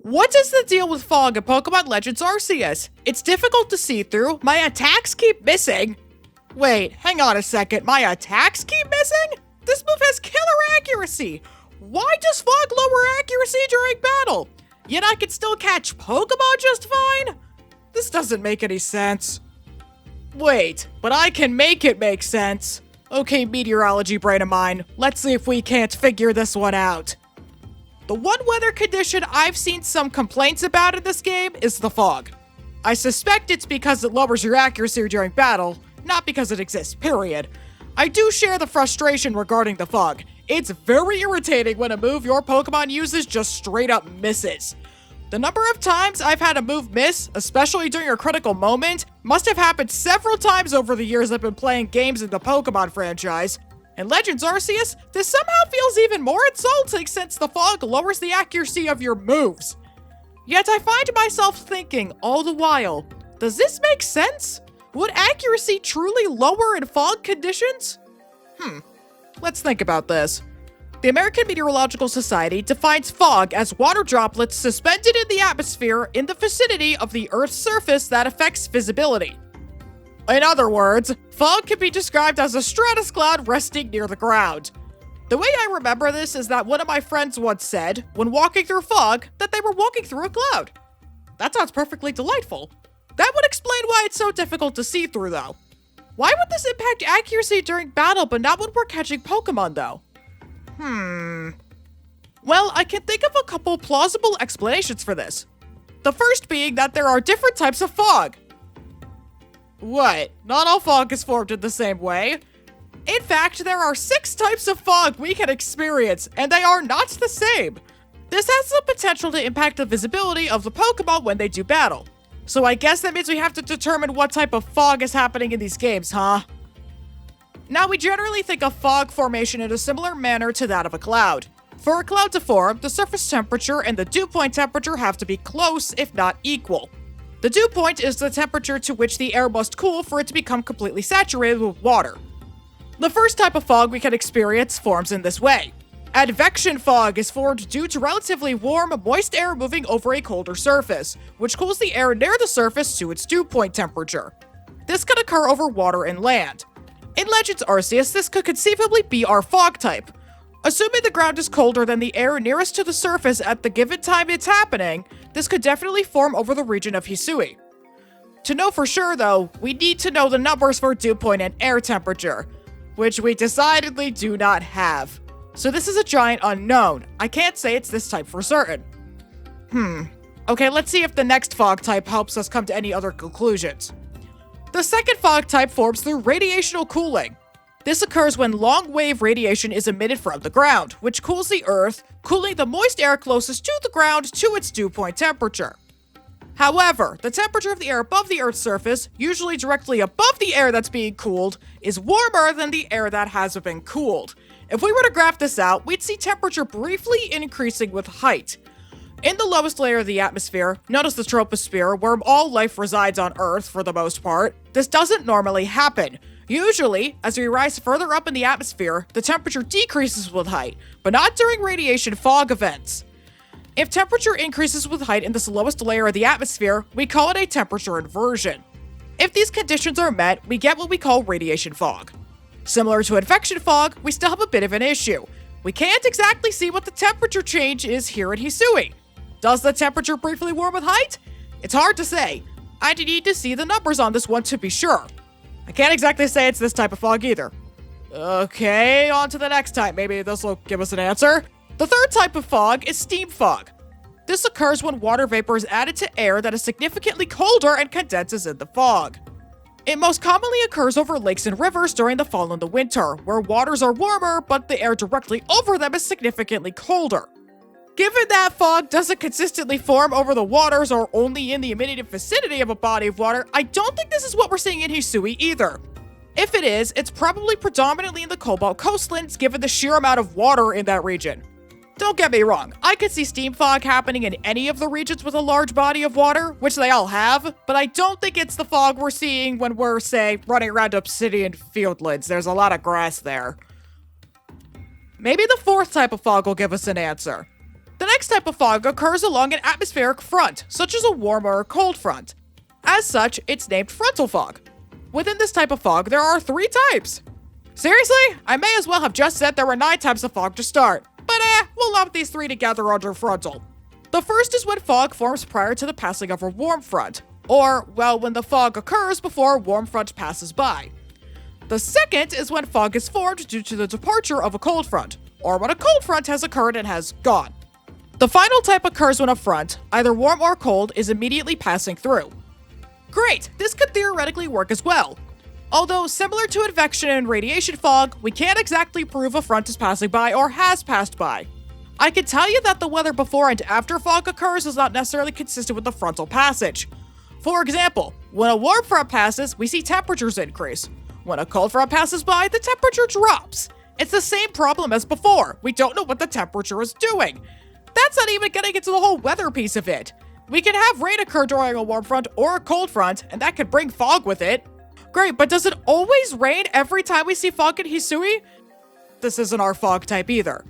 What is the deal with fog in Pokemon Legends Arceus? It's difficult to see through, my attacks keep missing. Wait, hang on a second, my attacks keep missing? This move has killer accuracy. Why does fog lower accuracy during battle? Yet I can still catch Pokemon just fine? This doesn't make any sense. Wait, but I can make it make sense. Okay, meteorology brain of mine, let's see if we can't figure this one out. The one weather condition I've seen some complaints about in this game is the fog. I suspect it's because it lowers your accuracy during battle, not because it exists, period. I do share the frustration regarding the fog. It's very irritating when a move your Pokemon uses just straight up misses. The number of times I've had a move miss, especially during a critical moment, must have happened several times over the years I've been playing games in the Pokemon franchise. In Legends Arceus, this somehow feels even more insulting since the fog lowers the accuracy of your moves. Yet I find myself thinking all the while, does this make sense? Would accuracy truly lower in fog conditions? Let's think about this. The American Meteorological Society defines fog as water droplets suspended in the atmosphere in the vicinity of the Earth's surface that affects visibility. In other words, fog can be described as a stratus cloud resting near the ground. The way I remember this is that one of my friends once said, when walking through fog, that they were walking through a cloud. That sounds perfectly delightful. That would explain why it's so difficult to see through, though. Why would this impact accuracy during battle but not when we're catching Pokemon, though? Well, I can think of a couple plausible explanations for this. The first being that there are different types of fog. What? Not all fog is formed in the same way. In fact, there are 6 types of fog we can experience, and they are not the same. This has the potential to impact the visibility of the Pokemon when they do battle. So I guess that means we have to determine what type of fog is happening in these games, huh? Now, we generally think of fog formation in a similar manner to that of a cloud. For a cloud to form, the surface temperature and the dew point temperature have to be close, if not equal. The dew point is the temperature to which the air must cool for it to become completely saturated with water. The first type of fog we can experience forms in this way. Advection fog is formed due to relatively warm, moist air moving over a colder surface, which cools the air near the surface to its dew point temperature. This could occur over water and land. In Legends Arceus, this could conceivably be our fog type. Assuming the ground is colder than the air nearest to the surface at the given time it's happening, this could definitely form over the region of Hisui. To know for sure, though, we need to know the numbers for dew point and air temperature, which we decidedly do not have. So this is a giant unknown. I can't say it's this type for certain. Okay, let's see if the next fog type helps us come to any other conclusions. The second fog type forms through radiational cooling. This occurs when long-wave radiation is emitted from the ground, which cools the Earth, cooling the moist air closest to the ground to its dew point temperature. However, the temperature of the air above the Earth's surface, usually directly above the air that's being cooled, is warmer than the air that has been cooled. If we were to graph this out, we'd see temperature briefly increasing with height. In the lowest layer of the atmosphere, known as the troposphere, where all life resides on Earth for the most part, this doesn't normally happen. Usually, as we rise further up in the atmosphere, the temperature decreases with height, but not during radiation fog events. If temperature increases with height in this lowest layer of the atmosphere, we call it a temperature inversion. If these conditions are met, we get what we call radiation fog. Similar to advection fog, we still have a bit of an issue. We can't exactly see what the temperature change is here in Hisui. Does the temperature briefly warm with height? It's hard to say. I need to see the numbers on this one to be sure. I can't exactly say it's this type of fog either. Okay, on to the next type. Maybe this will give us an answer. The third type of fog is steam fog. This occurs when water vapor is added to air that is significantly colder and condenses in the fog. It most commonly occurs over lakes and rivers during the fall and the winter, where waters are warmer, but the air directly over them is significantly colder. Given that fog doesn't consistently form over the waters or only in the immediate vicinity of a body of water, I don't think this is what we're seeing in Hisui either. If it is, it's probably predominantly in the Cobalt coastlands given the sheer amount of water in that region. Don't get me wrong, I could see steam fog happening in any of the regions with a large body of water, which they all have, but I don't think it's the fog we're seeing when we're, say, running around Obsidian Fieldlands. There's a lot of grass there. Maybe the fourth type of fog will give us an answer. The next type of fog occurs along an atmospheric front, such as a warm or a cold front. As such, it's named frontal fog. Within this type of fog, there are 3 types. Seriously? I may as well have just said there were 9 types of fog to start. But we'll lump these 3 together under frontal. The first is when fog forms prior to the passing of a warm front, or, well, when the fog occurs before a warm front passes by. The second is when fog is formed due to the departure of a cold front, or when a cold front has occurred and has gone. The final type occurs when a front, either warm or cold, is immediately passing through. Great, this could theoretically work as well. Although similar to advection and radiation fog, we can't exactly prove a front is passing by or has passed by. I can tell you that the weather before and after fog occurs is not necessarily consistent with the frontal passage. For example, when a warm front passes, we see temperatures increase. When a cold front passes by, the temperature drops. It's the same problem as before. We don't know what the temperature is doing. That's not even getting into the whole weather piece of it. We can have rain occur during a warm front or a cold front, and that could bring fog with it. Great, but does it always rain every time we see fog in Hisui? This isn't our fog type either.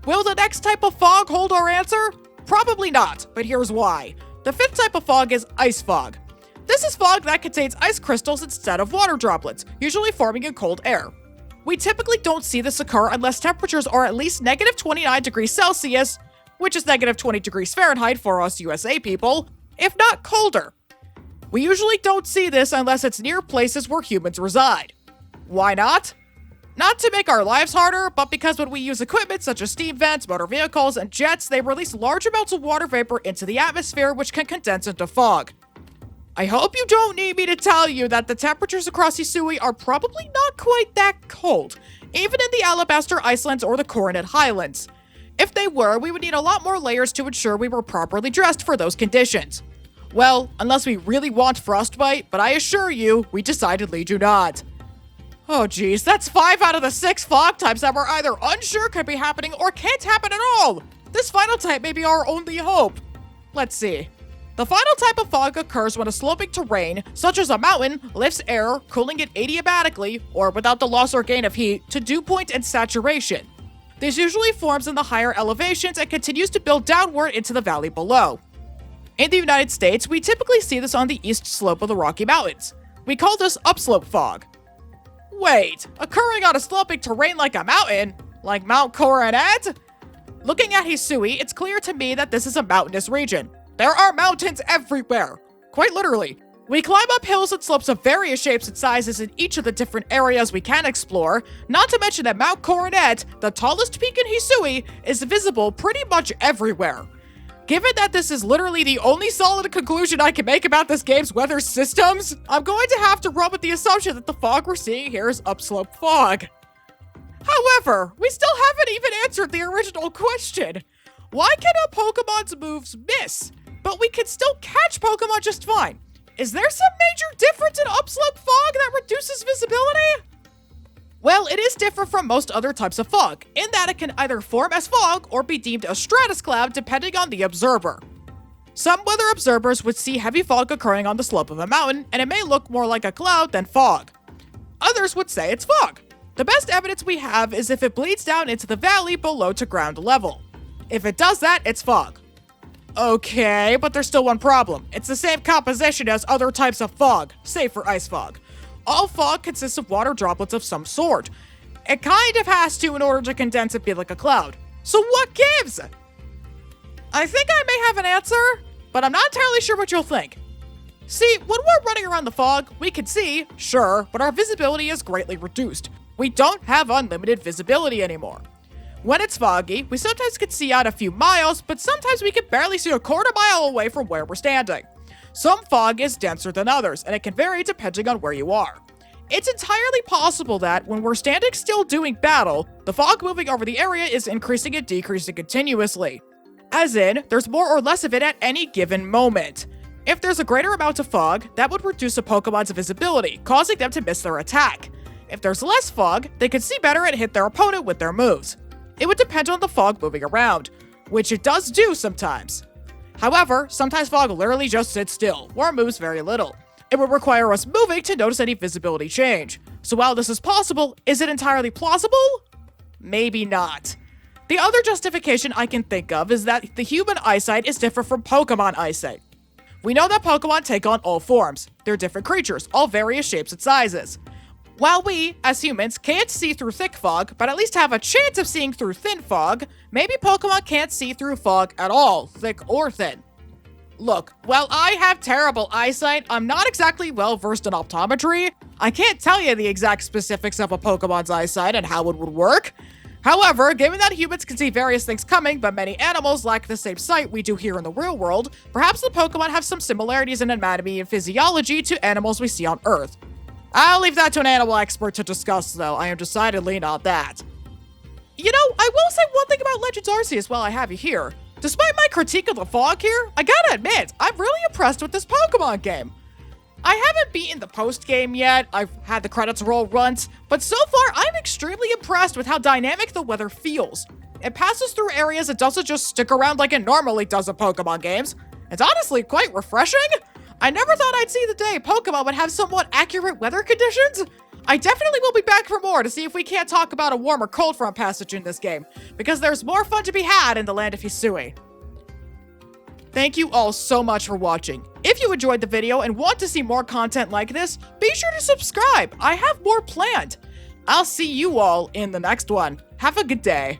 Will the next type of fog hold our answer? Probably not, but here's why. The 5th type of fog is ice fog. This is fog that contains ice crystals instead of water droplets, usually forming in cold air. We typically don't see this occur unless temperatures are at least negative 29 degrees Celsius, which is negative 20 degrees Fahrenheit for us USA people, if not colder. We usually don't see this unless it's near places where humans reside. Why not? Not to make our lives harder, but because when we use equipment such as steam vents, motor vehicles, and jets, they release large amounts of water vapor into the atmosphere, which can condense into fog. I hope you don't need me to tell you that the temperatures across Hisui are probably not quite that cold, even in the Alabaster Icelands or the Coronet Highlands. If they were, we would need a lot more layers to ensure we were properly dressed for those conditions. Well, unless we really want frostbite, but I assure you, we decidedly do not. Oh geez, that's 5 out of the 6 fog types that we're either unsure could be happening or can't happen at all! This final type may be our only hope. Let's see. The final type of fog occurs when a sloping terrain, such as a mountain, lifts air, cooling it adiabatically, or without the loss or gain of heat, to dew point and saturation. This usually forms in the higher elevations and continues to build downward into the valley below. In the United States, we typically see this on the east slope of the Rocky Mountains. We call this upslope fog. Wait, occurring on a sloping terrain like a mountain? Like Mount Coronet? Looking at Hisui, it's clear to me that this is a mountainous region. There are mountains everywhere. Quite literally. We climb up hills and slopes of various shapes and sizes in each of the different areas we can explore, not to mention that Mount Coronet, the tallest peak in Hisui, is visible pretty much everywhere. Given that this is literally the only solid conclusion I can make about this game's weather systems, I'm going to have to run with the assumption that the fog we're seeing here is upslope fog. However, we still haven't even answered the original question. Why can a Pokemon's moves miss, but we can still catch Pokemon just fine? Is there some major difference in upslope fog that reduces visibility? Well, it is different from most other types of fog, in that it can either form as fog or be deemed a stratus cloud depending on the observer. Some weather observers would see heavy fog occurring on the slope of a mountain, and it may look more like a cloud than fog. Others would say it's fog. The best evidence we have is if it bleeds down into the valley below to ground level. If it does that, it's fog. Okay, but there's still one problem. It's the same composition as other types of fog, save for ice fog. All fog consists of water droplets of some sort. It kind of has to in order to condense and be like a cloud. So what gives? I think I may have an answer, but I'm not entirely sure what you'll think. See, when we're running around the fog, we can see, sure, but our visibility is greatly reduced. We don't have unlimited visibility anymore. When it's foggy, we sometimes can see out a few miles, but sometimes we can barely see a quarter mile away from where we're standing. Some fog is denser than others, and it can vary depending on where you are. It's entirely possible that, when we're standing still doing battle, the fog moving over the area is increasing and decreasing continuously. As in, there's more or less of it at any given moment. If there's a greater amount of fog, that would reduce a Pokemon's visibility, causing them to miss their attack. If there's less fog, they could see better and hit their opponent with their moves. It would depend on the fog moving around, which it does do sometimes. However, sometimes fog literally just sits still, or moves very little. It would require us moving to notice any visibility change. So while this is possible, is it entirely plausible? Maybe not. The other justification I can think of is that the human eyesight is different from Pokemon eyesight. We know that Pokemon take on all forms. They're different creatures, all various shapes and sizes. While we, as humans, can't see through thick fog, but at least have a chance of seeing through thin fog, maybe Pokemon can't see through fog at all, thick or thin. Look, while I have terrible eyesight, I'm not exactly well versed in optometry. I can't tell you the exact specifics of a Pokemon's eyesight and how it would work. However, given that humans can see various things coming, but many animals lack the same sight we do here in the real world, perhaps the Pokemon have some similarities in anatomy and physiology to animals we see on Earth. I'll leave that to an animal expert to discuss, though. I am decidedly not that. You know, I will say one thing about Legends Arceus while I have you here. Despite my critique of the fog here, I gotta admit, I'm really impressed with this Pokemon game. I haven't beaten the post-game yet, I've had the credits roll once, but so far I'm extremely impressed with how dynamic the weather feels. It passes through areas it doesn't just stick around like it normally does in Pokemon games. It's honestly quite refreshing. I never thought I'd see the day Pokemon would have somewhat accurate weather conditions. I definitely will be back for more to see if we can't talk about a warm or cold front passage in this game, because there's more fun to be had in the land of Hisui. Thank you all so much for watching. If you enjoyed the video and want to see more content like this, be sure to subscribe. I have more planned. I'll see you all in the next one. Have a good day.